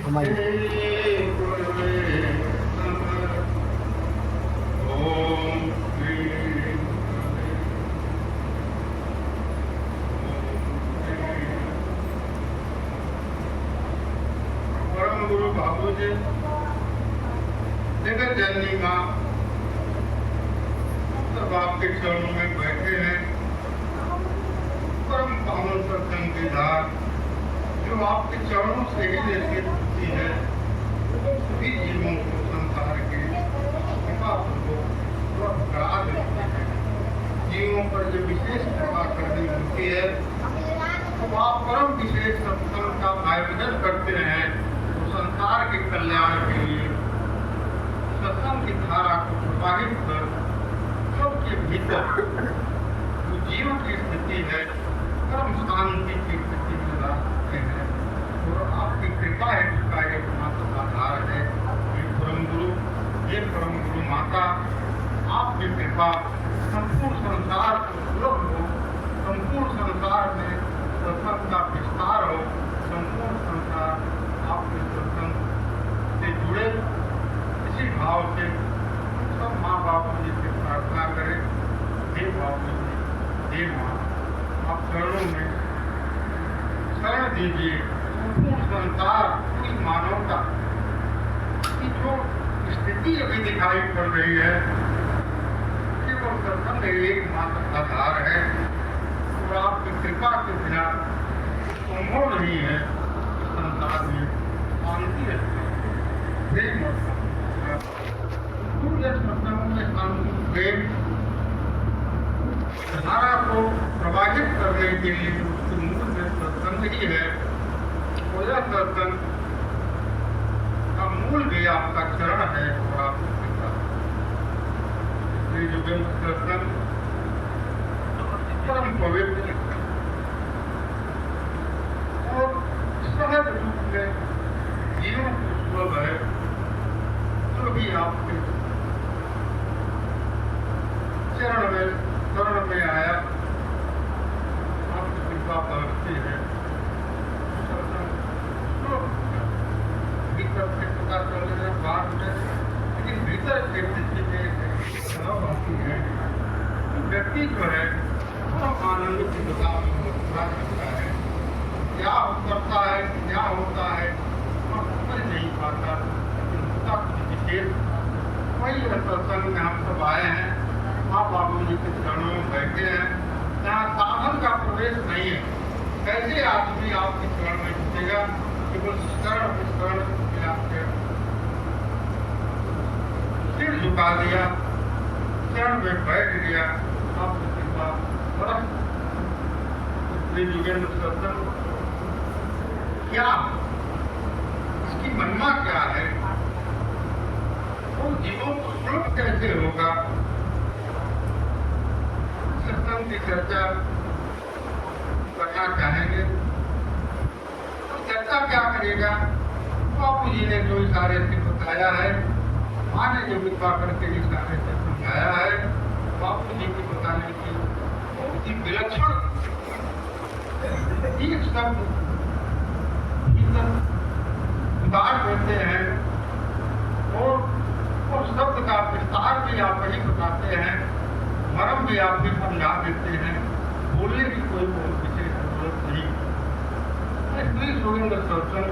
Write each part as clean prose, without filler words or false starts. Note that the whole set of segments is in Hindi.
गुरु बाबू जी जगत जननी माँ सब आपके चरणों में बैठे हैं। परम पावन सत्संग की धार जो आपके चरणों से ही जैसी होती है, सभी जीवों को संसार के कृपा को करा देती है। जीवों पर जो विशेष कृपा करनी होती है, तो आप परम विशेष सत्संग का आयोजन करते हैं। संसार के कल्याण के लिए सत्संग की धारा को प्रवाहित कर सबके भीतर जो जीवन की स्थिति है, परम शांति की स्थिति में लाते हैं। और आपकी कृपा है जिसका एकमात्र आधार है। ये परम गुरु माता, आपकी कृपा संपूर्ण संसार को सुलभ हो, संपूर्ण संसार में सत्संग का विस्तार हो, संपूर्ण संसार आपके सत्संग से जुड़े। इसी भाव से सब माँ बापू जी से प्रार्थना करें। हे बापू जी, हे माँ, आप चरणों में शरण दीजिए। संसार पूरी मानवता की जो स्थिति अभी दिखाई पड़ रही है, केवल सत्संग एकमात्र आधार है और आपकी कृपा के बिना संभव नहीं है। संसार में शांति रहती है, प्रेम रहता है। सत्संग में शांति, प्रेम धारा को प्रवाहित करने के लिए उसके मूल में सत्संग ही है। और यह सत्संग का मूल भी आपका चरण है और आपकी कृपा। इसलिए जो सत्संग परम पवित्र और सहज रूप में जीवन को सुलभ है। जो भी आपके चरण में आया, आपकी कृपा बरसती है। भीतर से पता चल रहा है बाहर में, लेकिन भीतर से स्थिति में आती है। व्यक्ति जो है वो आनंद की बता सकता है। क्या करता है, क्या होता है, समझ नहीं पाता। विशेष वही सत्संग में हम सब आए हैं। माँ बाबू जी के चरणों में बैठे हैं। यहाँ साधन का प्रवेश नहीं है। कैसे आदमी आपके चरण में जुटेगा? केवल शरण में आपके सिर झुका दिया, चरण में बैठ गया, आपकी कृपा बरस। युगेंद्र सत्संग क्या, इसकी महिमा क्या है, उन जीवों को सुलभ कैसे होगा? सत्संग की चर्चा करना चाहेंगे तो चर्चा क्या करेगा? बापू जी ने जो इशारे से बताया है, माँ ने जो कृपा करके इशारे से समझाया है, बापू जी की बताने की बहुत ही विलक्षण एक शब्द उदार देते हैं और शब्द का विस्तार भी आप ही बताते हैं, मर्म भी आप ही समझा देते हैं। बोलने की कोई बहुत विशेष जरूरत नहीं। इसलिए सुरेंद्र सत्संग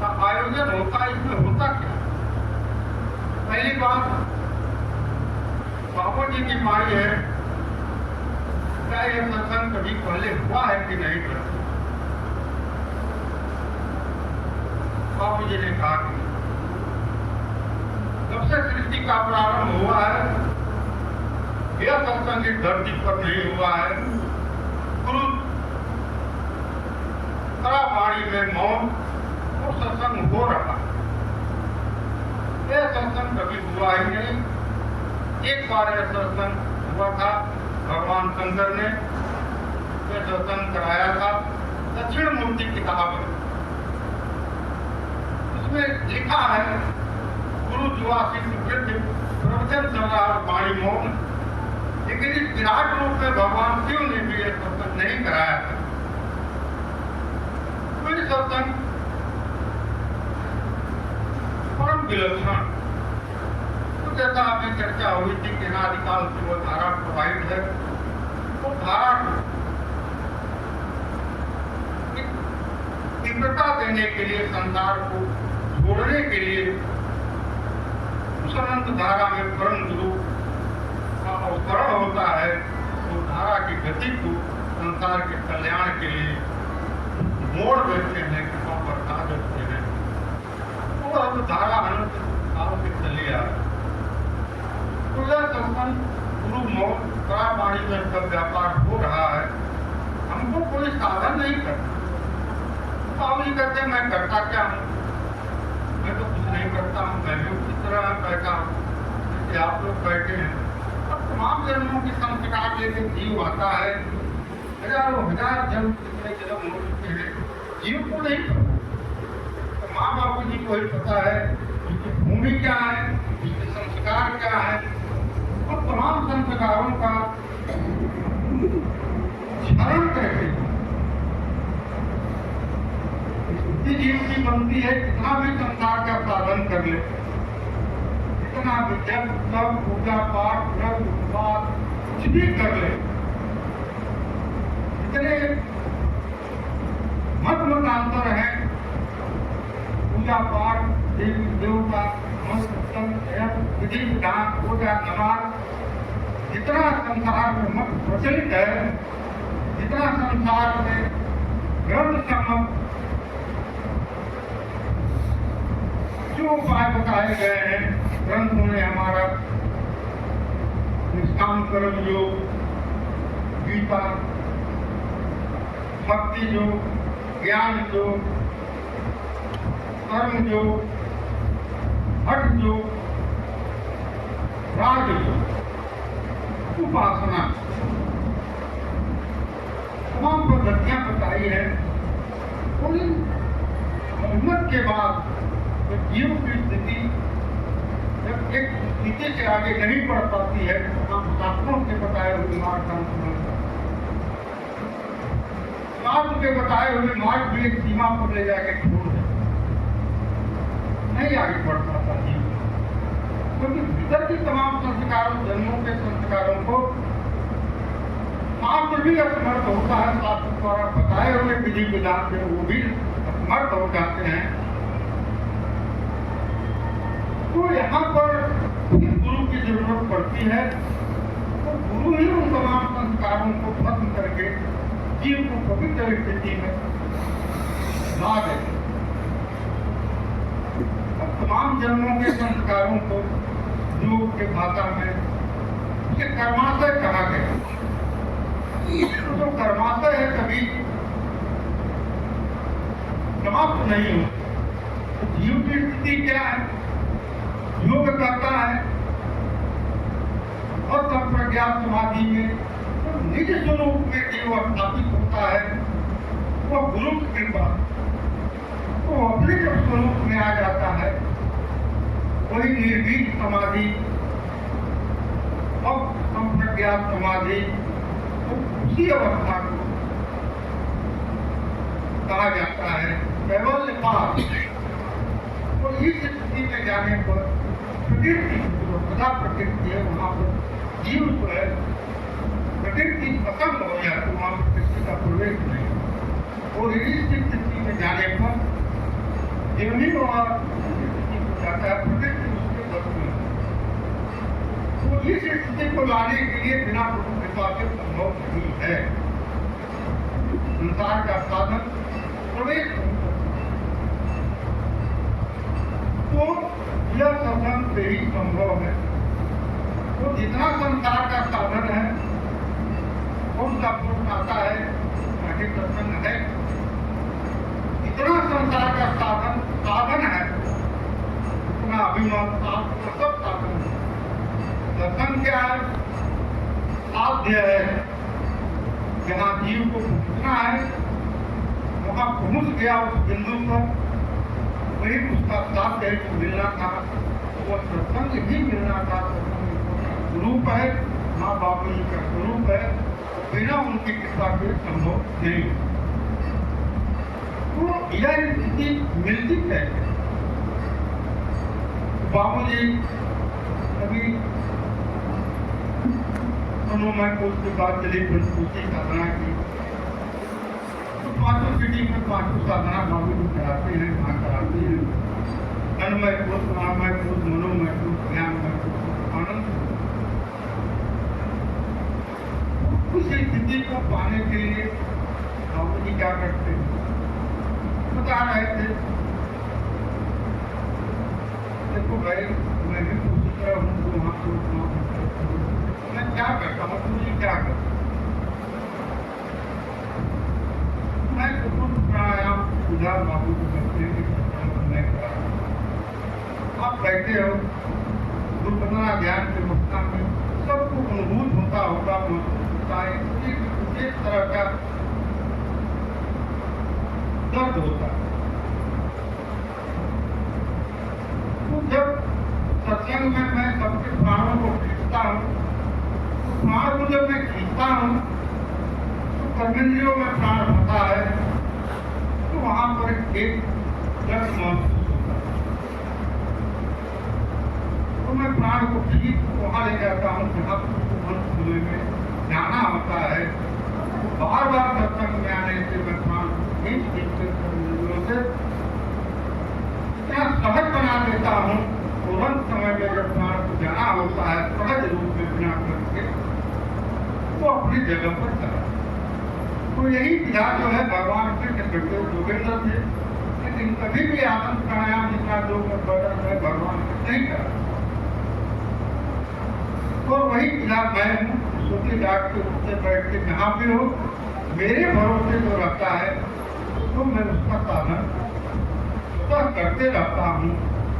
का आयोजन होता है। इसमें होता क्या? पहली बात, बाबा जी की माई है, क्या यह सत्संग कभी पहले हुआ है कि नहीं? बाबू जी ने कहा कि जब से सृष्टि का प्रारंभ हुआ है, यह सत्संग इस धरती पर नहीं हुआ है। गुरु वाणी में मौन और सत्संग हो रहा है। यह सत्संग कभी हुआ ही नहीं। एक बार यह सत्संग हुआ था, भगवान शंकर ने यह सत्संग कराया था। दक्षिण मूर्ति किताब है, उसमें लिखा है गुरु जुआसी प्रवचन चल रहा है, वाणी मौन। लेकिन इस विराट रूप में भगवान शिव ने भी यह सत्संग नहीं कराया था। कोई सत्संग विलक्षण। तो जैसा आपने चर्चा हुई थी कि अनादिकाल से वो धारा प्रवाहित है, वो धारा तीव्रता देने के लिए, संसार को छोड़ने के लिए उस अनंत धारा में परम गुरु का अवतरण होता है। तो धारा की गति को संसार के कल्याण के लिए मोड़ देते हैं, कृपा बरसा देते हैं। तो अब धारा अनंत काल से चली आ रही। तो यह संबंध गुरु मोक्ष वाणी में सब व्यापार हो रहा है। हमको कोई साधन नहीं करता। आप नहीं करते, मैं करता क्या हूँ? मैं तो कुछ नहीं करता हूँ, मैं भी उसी तरह बैठा हूँ जैसे आप लोग बैठे हैं। अब तमाम जन्मों की संस्कार लेके जीव आता है, हजारों हजार जन्म कितने जन्म हो चुके हैं, जीव को नहीं पता। तो माँ बापू जी को ही पता है उनकी भूमि क्या है, उनके संस्कार क्या है, और तमाम संस्कारों का क्षरण करके जीव की बनती है। कितना भी संसार का साधन कर ले, कितना भी जब तब पूजा पाठ व्रत उपवास कुछ भी कर ले, इतने मत मतांतर है, पूजा पाठ देवी देवता विधि विधान पूजा नमाज, जितना संसार में मत प्रचलित है, जितना संसार में ग्रंथ सम्मत जो उपाय बताए गए हैं ग्रंथों ने, हमारा निष्काम कर्म योग, गीता, भक्ति योग, ज्ञान योग, कर्म योग, हठ योग, राज योग, उपासना, तमाम पद्धतियां बताई है। और इन मोहम्मद के बाद जीव की स्थिति जब एक स्थिति से आगे नहीं बढ़ पाती है, हम शास्त्रों के बताए हुए मार्ग का अनुसरण, शास्त्र के बताए हुए मार्ग भी एक सीमा पर ले जाके छोड़ दे, नहीं आगे बढ़ पाता जीव, क्योंकि भीतर की तमाम संस्कारों, जन्मों के संस्कारों को शास्त्र भी असमर्थ होता है। शास्त्र द्वारा बताए हुए विधि विधान से वो भी असमर्थ हो जाते हैं। तो यहाँ पर गुरु की जरूरत पड़ती है। तो गुरु ही उन तमाम संस्कारों को खत्म करके जीव को पवित्र स्थिति में ला दे। अब तमाम जन्मों के संस्कारों को योग के भाषा में ये कर्माशय कहा गया। तो जो कर्माशय है कभी समाप्त नहीं हो। तो जीव की स्थिति क्या है? योग करता है और संप्रज्ञात समाधि में तो निज स्वरूप में जीव स्थापित होता है। वो गुरु की कृपा तो अपने स्वरूप में आ जाता है। वही निर्भीक समाधि और संप्रज्ञात समाधि तो उसी अवस्था को कहा जाता है कैवल्य पास। और इस स्थिति में जाने पर प्रकृति जो सदा प्रकृति है, वहाँ पर जीव जो है प्रकृति पसंद हो जाए तो वहाँ प्रकृति का प्रवेश नहीं। और इस स्थिति में जाने पर जीवनी और जाता है, प्रकृति उसके बस में। तो इस स्थिति को लाने के लिए बिना गुरु कृपा के संभव नहीं है। संसार का साधन प्रवेश नहीं करता। तो यह साधन से ही संभव है। तो जितना संसार का साधन है उसका पुरुष आता है आगे दर्शन है। इतना संसार का साधन है, उतना अभिमान सब साधन है। दर्शन क्या है? साध्य है। जहाँ जीव को पहुँचना है वहाँ पहुँच गया उस बिंदु पर, वही उसका साध्य है जो मिलना था। वो सत्संग ही मिलना था। स्वरूप है, माँ बापू जी का स्वरूप है, बिना उनकी कृपा के संभव नहीं। तो यह स्थिति मिलती है। बाबूजी अभी मनोमय को उसके बाद चली पंचकोशी साधना की, तो पांचों सिटी में पांचों साधना बाबूजी कराते हैं, वहाँ कराते हैं। अन्नमय कोष, प्राणमय कोष, मनोमय कोष, ज्ञानमय कोष, आनंद। उस स्थिति को पाने के लिए बाबूजी क्या करते हैं बता रहे थे। देखो भाई, मैं भी उसी तरह हूँ, तो वहाँ को मैं क्या करता हूँ, मुझे क्या करता मैं कुछ प्राणायाम सुधार बाबू को करते हैं, मैं करा। आप बैठे हो दुर्घटना ज्ञान के अवस्था में, सबको अनुभूत होता होगा, महसूस होता है, एक तरह का दर्द होता है। तो जब सत्संग में मैं सबके प्राणों को खींचता हूँ, तो प्राण को जब मैं खींचता हूँ तो कर्मेंद्रियों में प्राण होता है, तो वहां पर एक दर्द महसूस होता है। तो मैं प्राण को खींच वहां ले जाता हूँ जहाँ समय में जाना होता है। बार बार सत्संग में आने से मैं प्राण खींच कर्मेंद्रियों से इतना सहज बना देता हूँ। तुरंत समय में जब प्राण को जाना होता है, सहज रूप में बिना करके वो अपनी जगह पर चला। तो यही विधा जो है भगवान कृष्ण करते जोगेंद्र थे, लेकिन कभी भी आसन प्राणायाम जितना योग में बदल है भगवान नहीं करा। तो वही विधा मैं हूँ, सोती जाग के उठते बैठते जहाँ भी हो, मेरे भरोसे जो रहता है तो मैं उसका साधन स्वतः करते रहता हूँ।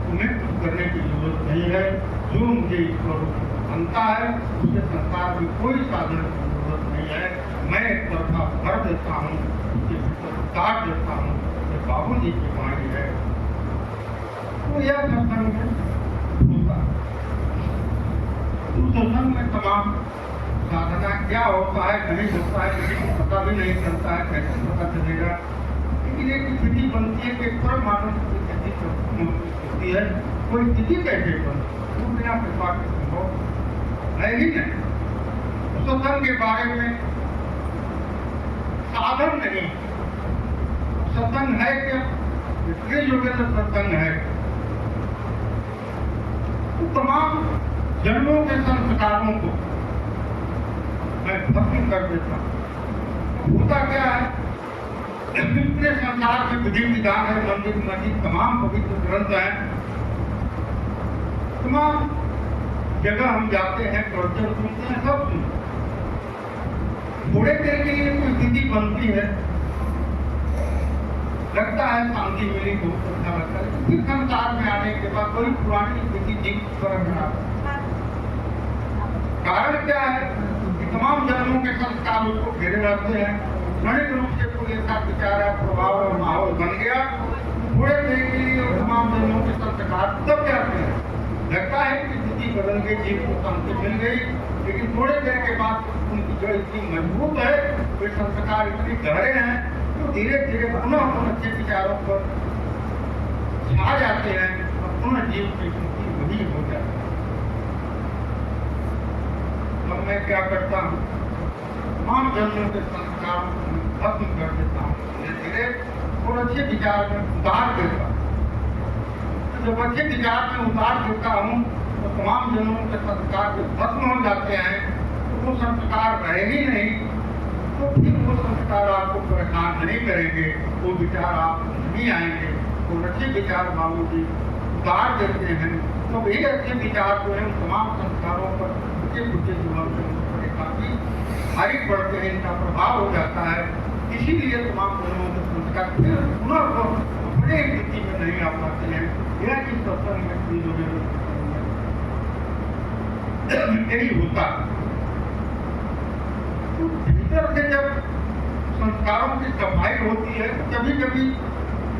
उन्हें कुछ करने की जरूरत नहीं है। जो मुझे ईश्वर बनता है उसके संसार में कोई साधन की जरूरत नहीं है। मैं एक तरफा भर देता हूँ, उसके भीतर उतार देता हूँ। ये बाबूजी की वाणी है। तो यह सत्संग होता है। तो सत्संग में तमाम साधना क्या होता है, नहीं होता है, किसी को पता भी नहीं चलता है, कैसे पता चलेगा। लेकिन एक स्थिति बनती है कि परमानंद की स्थिति होती है। कोई स्थिति कैसे बनती है, वो बिना कृपा के संभव है ही नहीं। सत्संग के बारे में साधन नहीं, सत्संग है क्या, इसलिए योगेंद्र सत्संग है। तो तमाम जन्मों के संस्कारों को मैं खत्म कर देता हूँ। होता क्या है, पूरे संसार में विधि विधान है, मंदिर मस्जिद तमाम पवित्र ग्रंथ हैं, तमाम जगह हम जाते हैं, प्रवचन सुनते हैं, सब सुनते हैं। थोड़े देर के लिए कोई स्थिति बनती है, लगता है शांति मिली, बहुत अच्छा लगता है। फिर संसार में आने के बाद कोई पुरानी स्थिति जीत पर कारण क्या है कि तमाम जन्मों के संस्कार उसको घेरे रहते हैं। क्षणिक रूप से कोई ऐसा विचार प्रभाव और माहौल बन गया, थोड़े देर के लिए तमाम जन्मों के संस्कार तब जाते हैं। लगता है कि स्थिति बदल गई, जीव को शांति मिल गई, लेकिन थोड़े देर के बाद उनकी जड़ इतनी मजबूत है, वे संस्कार इतने गहरे हैं, तो धीरे धीरे पुनः अच्छे विचारों पर छा जाते हैं और पुनः जीव की स्थिति वही हो जाती है। अब मैं क्या करता हूँ, तमाम जन्मों के संस्कार खत्म कर देता हूँ धीरे धीरे, और अच्छे विचार में उतार देता हूँ। जब अच्छे विचार में उतार देता हूँ तो तमाम जन्मों के संस्कार जो खत्म हो जाते हैं, तो वो संस्कार रहे ही नहीं, तो फिर वो संस्कार आपको परेशान नहीं करेंगे, वो विचार आपको नहीं आएंगे। तो अच्छे विचार बाबूजी उतार देते हैं, तो ये अच्छे विचार जो है तमाम संस्कारों पर बुझे जीवन में काफी भारी पड़ते हैं, इनका प्रभाव हो जाता है। इसीलिए तमाम जन्मों के संस्कार फिर पुनः अपने स्थिति में नहीं आ पाते हैं। यह चीज सत्संग में यही होता है। तो भीतर से जब संस्कारों की सफाई होती है, कभी कभी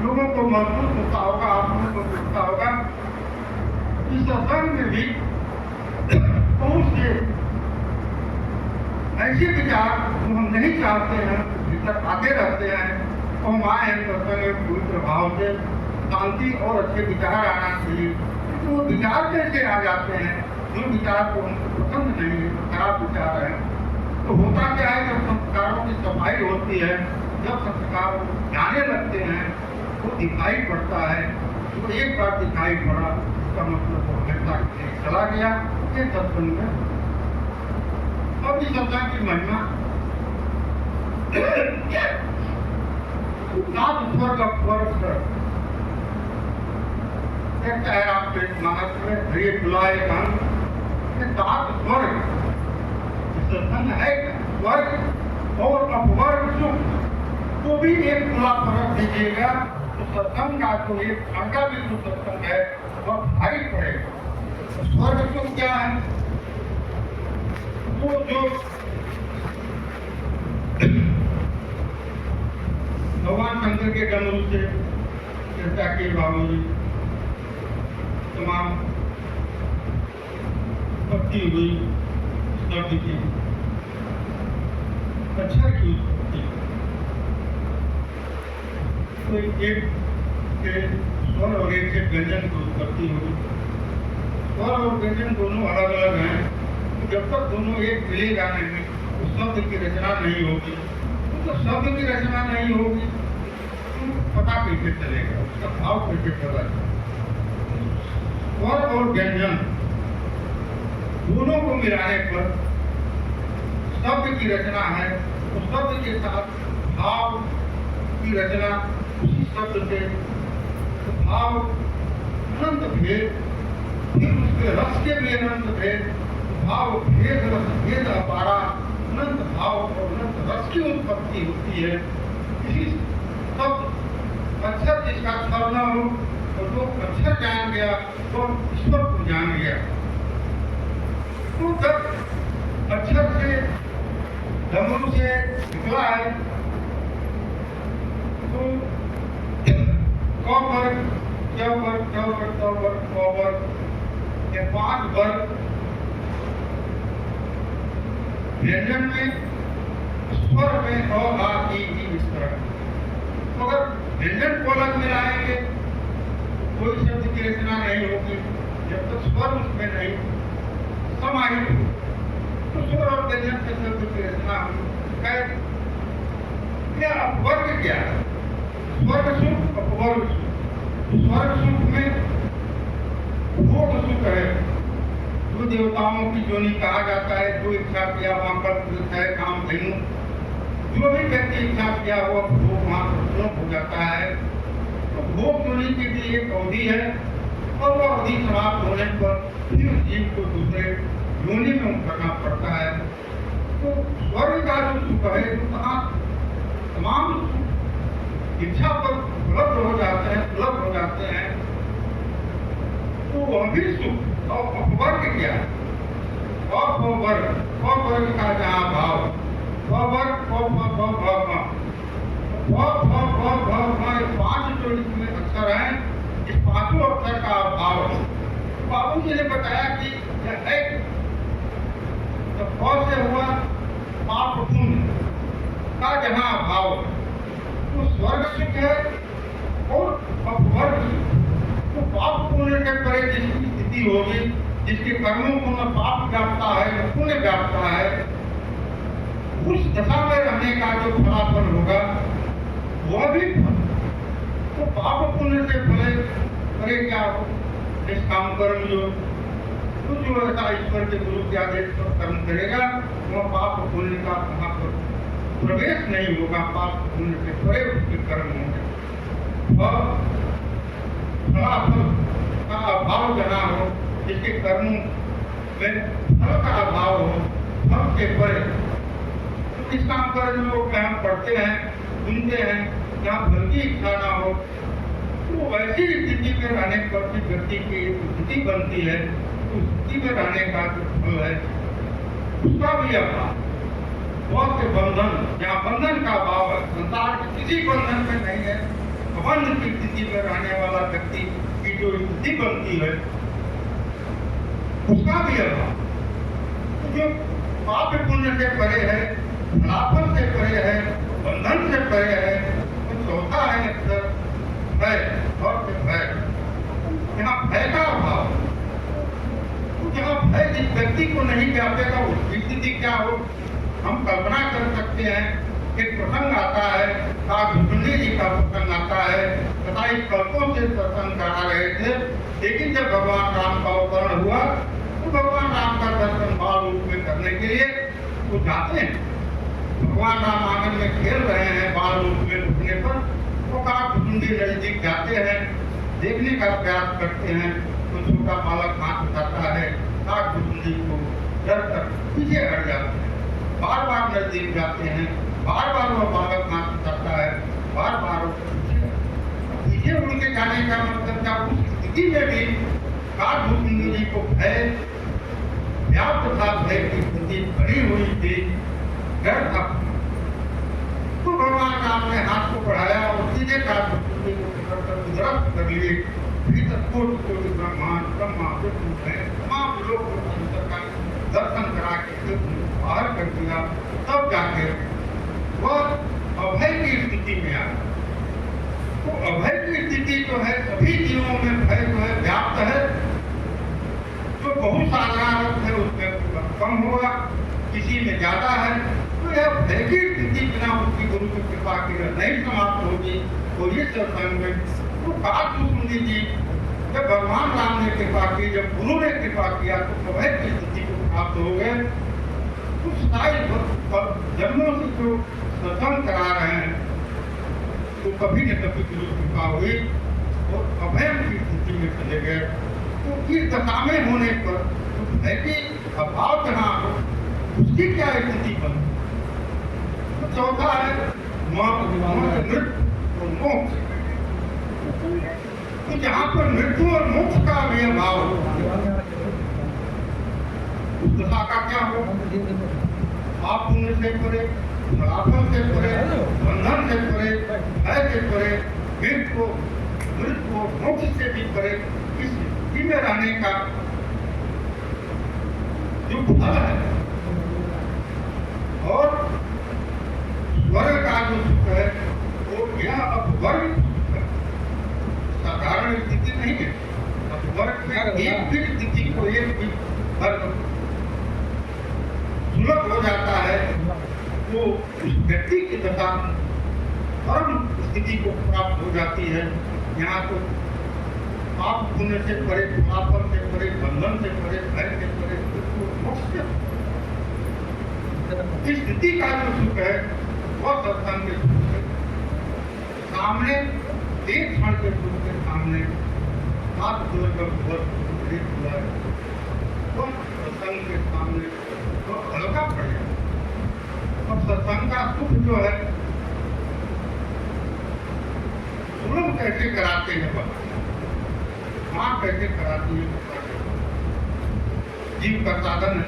लोगों को महसूस होता होगा, आप लोगों को दिखता होगा कि सत्संग में भी बहुत से ऐसे विचार जो हम नहीं चाहते हैं भीतर आते रहते हैं, तो हम आए हैं सत्संग में पूरी प्रभाव से शांति और अच्छे विचार आना चाहिए। तो वो विचार कैसे आ जाते हैं जो विचार को उनको पसंद नहीं है, खराब विचार है। तो होता क्या है, जब संस्कारों की सफाई होती है, जब संस्कार जाने लगते हैं, वो दिखाई पड़ता है। तो एक बार दिखाई पड़ा, उसका मतलब वो हमेशा चला गया। ये सत्संग में और इस सत्संग की महिमा सात स्वर्ग अपवर्ग कहता है आपके मानस में, हरे बुलाए कान, सात स्वर्ग सत्संग है। स्वर्ग और अपवर्ग सुख को भी एक खुला परख दीजिएगा तो सत्संग का जो एक अंगा भी जो सत्संग है वह भारी पड़ेगा। स्वर्ग सुख क्या है? वो जो भगवान शंकर के डमरू से चर्चा की बाबूजी तमाम उत्पत्ति हुई, शब्द की अक्षर की उत्पत्ति, कोई एक के स्वर और एक के व्यंजन की उत्पत्ति हुई। स्वर और व्यंजन दोनों अलग अलग हैं, तो जब तक दोनों एक मिलेगा नहीं, उस शब्द की रचना नहीं होगी। तो शब्द की रचना नहीं होगी तो पता कैसे चलेगा, उसका भाव कैसे पता चलेगा? स्वर और व्यंजन दोनों को मिलाने पर शब्द की रचना है। तो शब्द के साथ भाव की रचना उसी शब्द से, तो भाव अनंत भेद, फिर उसके रस के भी अनंत भेद, भाव भेद रस भेद अपारा, अनंत भाव और अनंत रस की उत्पत्ति होती है। इसी शब्द अक्षर जिसका स्वर न हो और जो अक्षर जान गया तो ईश्वर को जान गया। तो जब अक्षर से डमरू से निकला है तो क वर्ग, च वर्ग, ट वर्ग, त वर्ग, क वर्ग, ये 5 वर्ग व्यंजन में, स्वर में अ, आ, ई, इस तरह। तो अगर व्यंजन को अलग मिलाएंगे कोई शब्द की रचना नहीं होगी जब तक स्वर उसमें नहीं समाहित हो। तो स्वर और व्यंजन के शब्द की रचना होगी। क्या अपवर्ग क्या है? स्वर्ग सुख, अपवर्ग सुख। स्वर्ग सुख में भोग सुख है, जो देवताओं की जोनी कहा जाता है, जो इच्छा किया वहां पर है काम धनु, जो भी व्यक्ति इच्छा किया हुआ भोग वहां पर हो जाता है। तो भोग जोनी की भी एक अवधि है और वह अवधि समाप्त होने पर फिर जीव को दूसरे योनि में उतरना पड़ता है। तो स्वर्ग का जो सुख है, जो कहाँ तमाम इच्छा पर उपलब्ध हो जाते हैं, तो वह भी सुख। और अपवर्ग क्या है? अपवर्ग का जहाँ भाव, अपवर्ग, पांच जो इसमें अक्षर हैं, इस पांचों अक्षर का भाव है। बाबू जी ने बताया कि यह है तो प से हुआ पाप पुण्य का जहाँ भाव, तो स्वर्ग सुख है और अपवर्ग सुख। तो पाप पुण्य के परे जिसकी स्थिति होगी, जिसके कर्मों को न पाप व्यापता है न पुण्य व्यापता है, उस दशा में रहने का जो फलाफल होगा वह भी फल। तो पाप पुण्य से परे क्या हो? निष्काम कर्म जो ऐसा ईश्वर के गुरु के आदेश पर कर्म करेगा वह पाप पुण्य का वहां पर प्रवेश नहीं होगा। पाप पुण्य से परे उसके कर्म होंगे। फलाफल का अभाव जहाँ हो, जिसके कर्मों में फल का अभाव हो, फल के परे, तो इस काम पर लोग हम पढ़ते हैं, सुनते हैं, जहाँ फल की इच्छा ना हो, तो वैसी स्थिति में रहने पर व्यक्ति की स्थिति बनती है। तो स्थिति में रहने का जो फल है उसका भी अभाव। बहुत से बंधन, जहाँ बंधन का अभाव है, संसार के किसी बंधन में नहीं है, बंध की स्थिति में रहने वाला व्यक्ति की जो स्थिति बनती है उसका भी अभाव। तो जो पाप पुण्य से परे है, फलाफल से परे है, बंधन से परे है, तो चौथा है अक्षर भय। और भय, यहाँ भय का अभाव, जिस व्यक्ति को नहीं व्यापेगा उसकी स्थिति क्या हो। हम कल्पना कर सकते हैं, एक प्रसंग आता है, काकभुजबंदी जी का प्रसंग आता है तथा इस कल्पों से प्रसंग करा रहे थे। लेकिन जब भगवान राम का अवतरण हुआ तो भगवान राम का दर्शन बाल रूप में करने के लिए वो जाते हैं। भगवान राम आंगन में खेल रहे हैं, बाल रूप में रुकने पर वो काकभुजबंदी नजदीक जाते हैं, देखने का प्रयास करते हैं तो छोटा बालक हाथ उठाता है, काकभुजबंदी को डर कर पीछे हट जाते हैं। बार बार नजदीक जाते हैं, बार बार वो बालक हाथ उठाता है, बार बार वो पीछे उनके जाने का मतलब क्या, उस स्थिति में भी काकभुजबंदी जी को भय व्याप्त था, भय की स्थिति बनी हुई थी, डर था। तो भगवान राम ने हाथ को बढ़ाया और सीधे काकभुजबंदी को पकड़कर उद्रस्त कर लिए। भीतर कोटि कोटि ब्रह्मांड ब्रह्मा विष्णु हैं, तमाम लोग का दर्शन करा के बाहर कर दिया। तब जाके वह अभय की स्थिति में आया। तो अभय की स्थिति जो है, सभी जीवों में भय जो है व्याप्त है। जो बहुत साधारण है उसमें कम होगा, किसी में ज्यादा है। तो यह भय की स्थिति बिना उसकी गुरु की कृपा की नहीं समाप्त होगी। तो ये सत्संग में तो काकभुजबंदी जी जब भगवान राम ने कृपा की, जब गुरु ने कृपा किया तो अभय की स्थिति को प्राप्त हो गए। कुछ जन्मों से जो सत्संग करा रहे हैं तो कभी न कभी गुरु कृपा हुई और अभय की स्थिति में चले गए। तो इस दशा में होने पर भय की अभाव जहाँ हो उसकी क्या स्थिति बनी। तो चौथा है मृत्यु और मोक्ष। तो जहाँ पर मृत्यु और मोक्ष का भी अभाव हो उस दशा का क्या हो। आप पुण्य से परे, सलाफल से परे, बंधन से परे, भय से परे, मृत्यु मोक्ष से भी परे इस स्थिति में रहने का जो फल है और स्वर्ग का जो सुख है वो यह अब वर्ग साधारण स्थिति नहीं है। अब वर्ग में एक भी स्थिति को एक भी वर्ग सुलभ हो जाता है वो उस व्यक्ति की दशा परम स्थिति को प्राप्त हो जाती है। यहाँ तो आप पुण्य से परे, पापन से परे, बंधन से परे, भय से परे, मोक्ष से इस स्थिति का जो सुख है वह सत्संग के सुख है। सामने एक क्षण के सुख के सामने हाथ जोड़कर हुआ है तो सत्संग के सामने तो हल्का पड़ जाए। और सत्संग का सुख जो है सुलभ कैसे कराते हैं माँ कैसे कराती है। जीव का साधन है,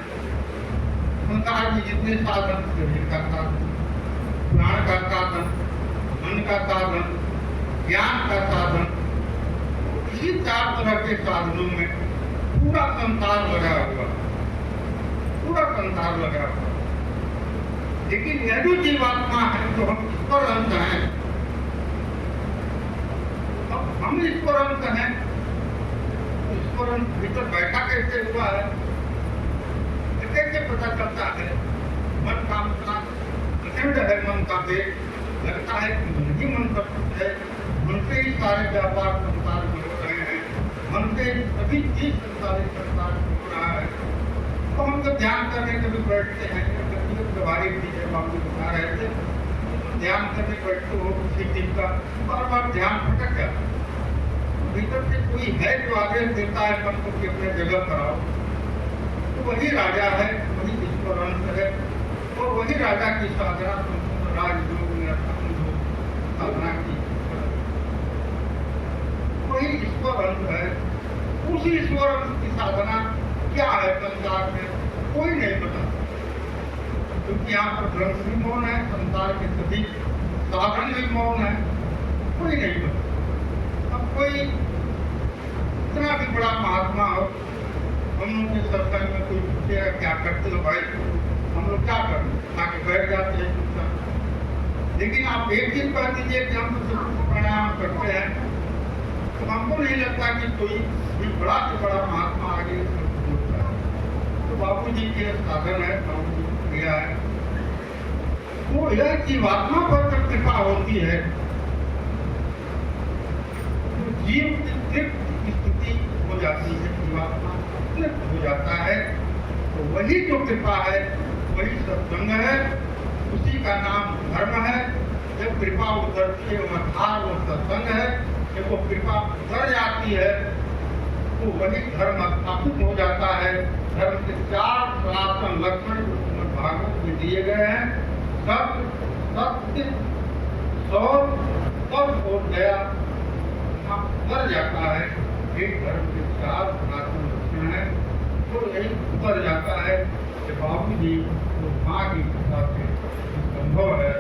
संसार में जितने साधन शरीर का साधन, प्राण का साधन, मन का साधन, ज्ञान का साधन, इसी 4 तरह के साधनों में पूरा संसार लगा हुआ, पूरा संसार लगा हुआ। लेकिन यह जो जीवात्मा है तो हम ईश्वर अंश हैं। अब हम ईश्वर अंश हैं, ईश्वर अंश भीतर बैठा कैसे हुआ है, कैसे पता चलता है। मन का प्रचंड है, मन का वेग लगता है कि मन ही मन सब कुछ है। मन से ही सारे व्यापार संसार में हो रहे हैं, मन से सभी चीज संसार में हो रहा है। तो हम जब ध्यान करने के भी बैठते हैं, व्यवहारिक चीजें बाबू बता रहे थे, ध्यान करने बैठते हो किसी चीज का बार बार ध्यान भटक जाता है। भीतर से कोई है जो आदेश देता है मन को कि अपने जगह पर आओ, तो वही राजा है, वही ईश्वर अंश है और वही राजा की साधना राजयोग में साधना की वही ईश्वर अंश है। उसी ईश्वर अंश की साधना क्या है संसार में कोई नहीं पता, क्योंकि यहाँ पर ग्रंथ भी मौन है, संसार के सभी साधन भी मौन है, कोई नहीं पता। अब कोई इतना भी बड़ा महात्मा हो, हम लोग के सत्संग में कोई पूछेगा क्या करते हो भाई, हम लोग क्या करते आके बैठ जाते हैं चुपचाप। लेकिन आप एक चीज कह दीजिए कि हम तो प्राणायाम करते हैं, तो हमको नहीं लगता कि कोई बड़ा से बड़ा महात्मा आगे बोलता है। बाबूजी के साधन है, बाबूजी ने दिया है, वो यह जीवात्मा पर जब कृपा होती है तो जीव तृप्त की स्थिति हो जाती है, जीवात्मा तृप्त हो जाता है। तो वही जो कृपा है वही सत्संग है, उसी का नाम धर्म है। जब कृपा उतरती है अर्थात वो सत्संग है। जब वो कृपा उतर जाती है तो वही धर्म स्थापित हो जाता है। धर्म के 4 सनातन लक्षण जो श्रीमद् भागवत में दिए गए हैं, सत्य, सत्य, सौर, सब और दया उतर जाता है। एक धर्म के 4 सनातन लक्षण है तो यही उतर जाता है कि बाबूजी जो माँ की कृपा से संभव है,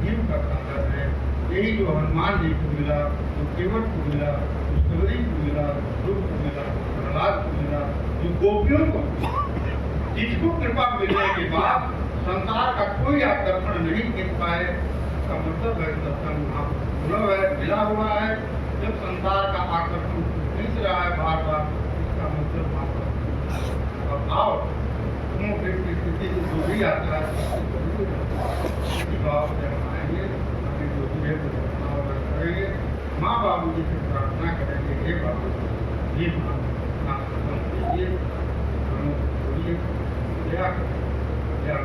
जीव का साधन है। यही जो हनुमान जी को मिला, जो केवट को मिला, जो सबरी को मिला, ध्रुव को मिला, प्रहलाद को मिला, जो गोपियों को, जिसको कृपा मिलने के बाद संसार का कोई आकर्षण नहीं खींच पाए, इसका मतलब है सत्संग वहाँ सुलभ है, मिला हुआ है। जब संसार का आकर्षण खींच रहा है बार बार, इसका मतलब वहाँ पर भाव की स्थिति से जो भी आता है भाव जब आएंगे करेंगे, माँ बाबू जी से प्रार्थना करेंगे, हे बाबू जी माँ कीजिए, बोलिए क्या क्या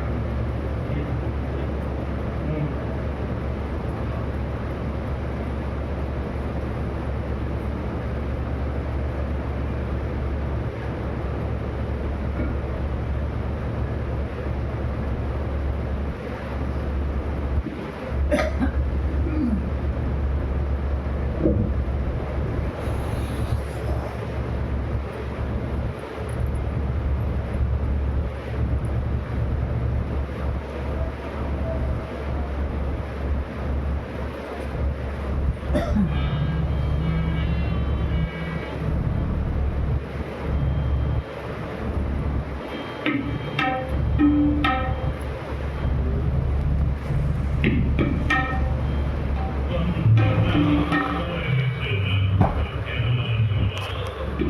Thank you.